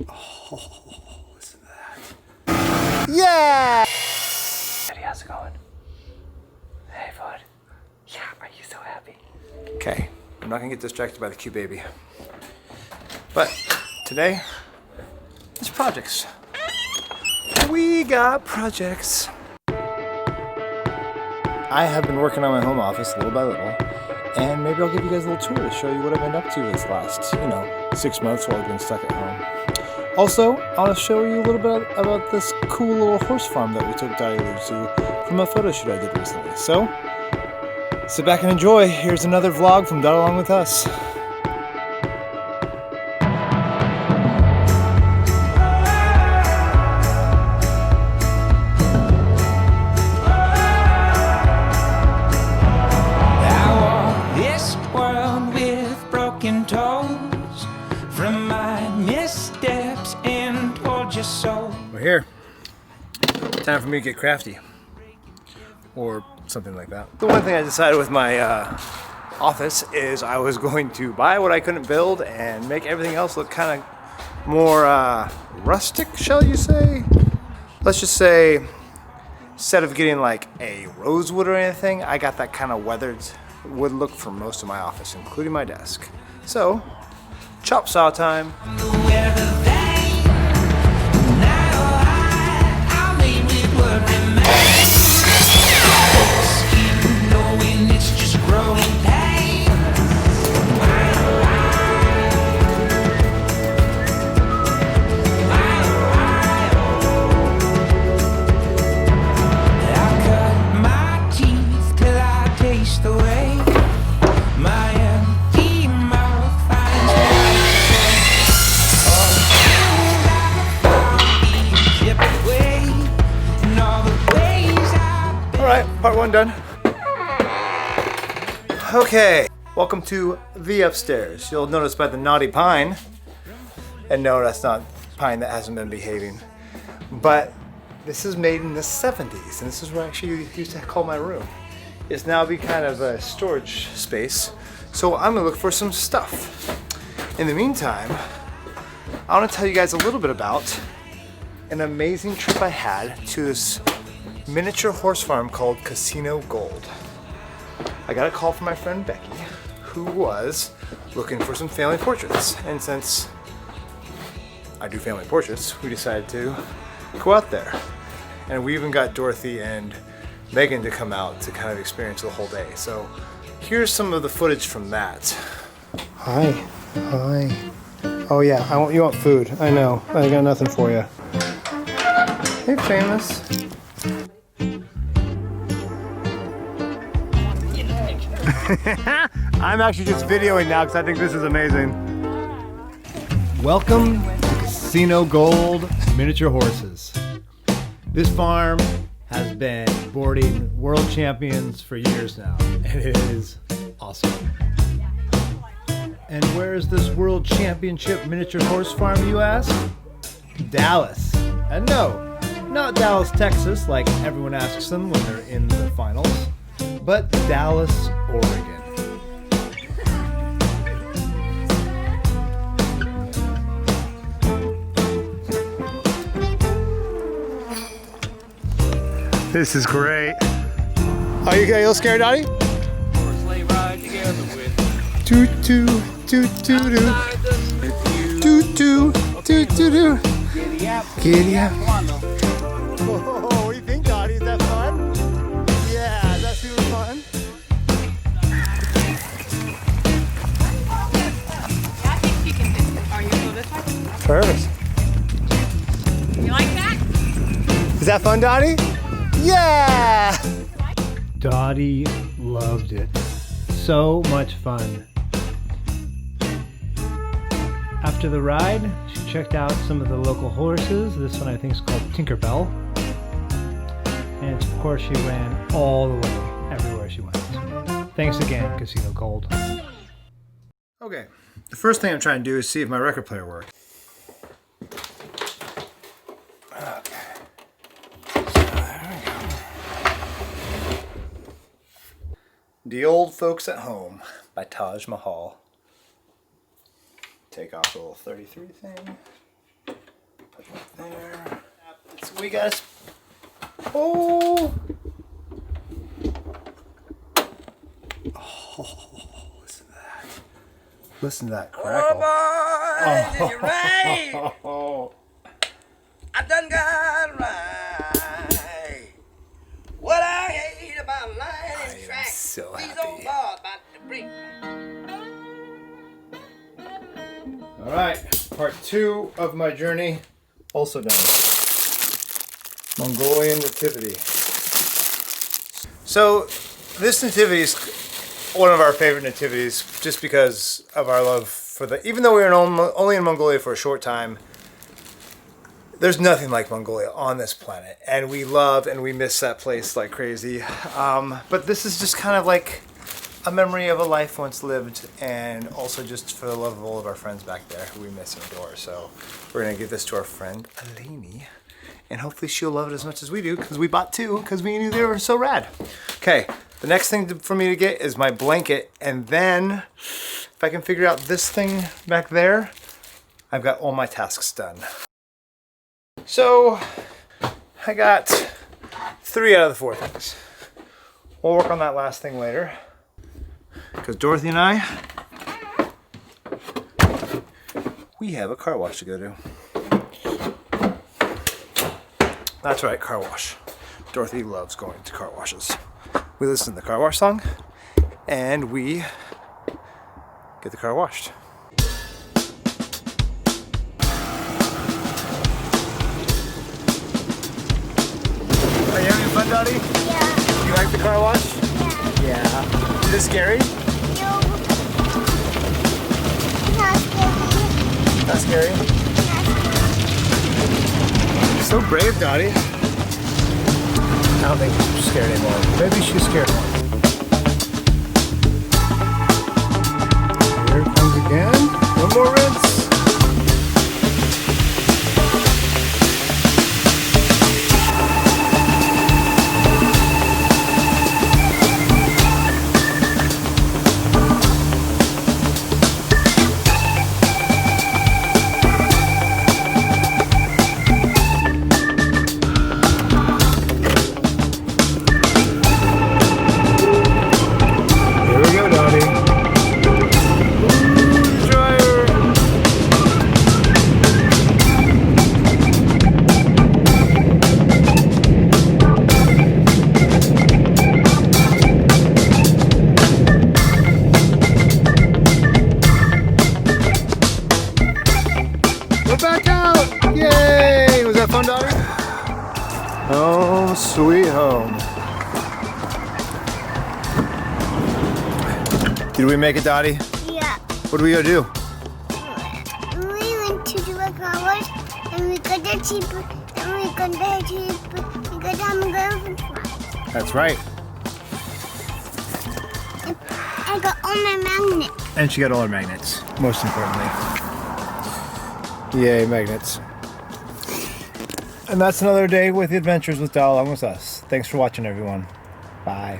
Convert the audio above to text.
Oh, listen to that. Yeah! Eddie, how's it going? Hey, bud. Yeah, are you so happy? Okay, I'm not gonna get distracted by the cute baby. But today, it's projects. We got projects. I have been working on my home office little by little, and maybe I'll give you guys a little tour to show you what I've been up to this last, 6 months while I've been stuck at home. Also, I want to show you a little bit about this cool little horse farm that we took DAWU to from a photo shoot I did recently. So, sit back and enjoy. Here's another vlog from Dot Along With Us. We're here. Time for me to get crafty. Or something like that. The one thing I decided with my office is I was going to buy what I couldn't build and make everything else look kind of more rustic, shall you say? Let's just say, instead of getting like a rosewood or anything, I got that kind of weathered wood look for most of my office, including my desk. So, chop saw time. Part one done. Okay, welcome to the upstairs. You'll notice by the naughty pine, and no, that's not pine that hasn't been behaving, but this is made in the 70s, and this is where I actually used to call my room. It's now be kind of a storage space, so I'm gonna look for some stuff. In the meantime, I want to tell you guys a little bit about an amazing trip I had to this miniature horse farm called Casino Gold. I got a call from my friend Becky, who was looking for some family portraits. And since I do family portraits, we decided to go out there. And we even got Dorothy and Megan to come out to kind of experience the whole day. So here's some of the footage from that. Hi. Hi. Oh yeah, you want food. I know. I got nothing for you. Hey, famous. I'm actually just videoing now because I think this is amazing. Welcome to Casino Gold Miniature Horses. This farm has been boarding world champions for years now, and it is awesome. And where is this world championship miniature horse farm, you ask? Dallas. And no, not Dallas, Texas, like everyone asks them when they're in the finals, but Dallas, Oregon. This is great. Are you a little scared, Dottie? Sleigh ride together with toot toot toot toot toot toot toot toot. Giddy up. Giddy up. Whoa, what do you think, Dottie? Is that fun? Yeah, that's super fun. I think you can do it. Are you go this way? Perfect. You like that? Is that fun, Dottie? Yeah! Dottie loved it. So much fun. After the ride, she checked out some of the local horses. This one I think is called Tinkerbell. And of course she ran all the way everywhere she went. Thanks again, Casino Gold. Okay, the first thing I'm trying to do is see if my record player works. The Old Folks at Home by Taj Mahal. Take off the little 33 thing. There. So we got. Oh. Oh, listen to that. Listen to that crackle. Oh, boy, did you rain? Oh. I done got right. What I hate about lying in tracks. so These happy. old bars about to break. All right, part 2 of my journey, also done. Mongolian nativity. So this nativity is one of our favorite nativities, just because of our love for the. Even though we were only in Mongolia for a short time, there's nothing like Mongolia on this planet, and we love and we miss that place like crazy. But this is just kind of like a memory of a life once lived, and also just for the love of all of our friends back there who we miss and adore. So we're gonna give this to our friend Eleni, and hopefully she'll love it as much as we do, because we bought 2 because we knew they were so rad. Okay, the next thing for me to get is my blanket, and then if I can figure out this thing back there, I've got all my tasks done. So I got 3 out of the 4 things. We'll work on that last thing later, because Dorothy and I, we have a car wash to go to. That's right, car wash. Dorothy loves going to car washes. We listen to the car wash song, and we get the car washed. Are you having fun, Dottie? Yeah. You like the car wash? Yeah. Yeah. Is it scary? No. Not scary. Not scary? Not So brave, Dottie. I don't think she's scared anymore. Maybe she's scared more. Here it comes again. One more rinse. Home sweet home. Did we make it, Dottie? Yeah. What do we go do? We went to do a car wash and we got the cheaper and we got the cheaper. We got the girlfriend. That's right. I got all my magnets. And she got all her magnets, most importantly. Yay, magnets. And that's another day with the adventures with DAWU along with us. Thanks for watching, everyone. Bye.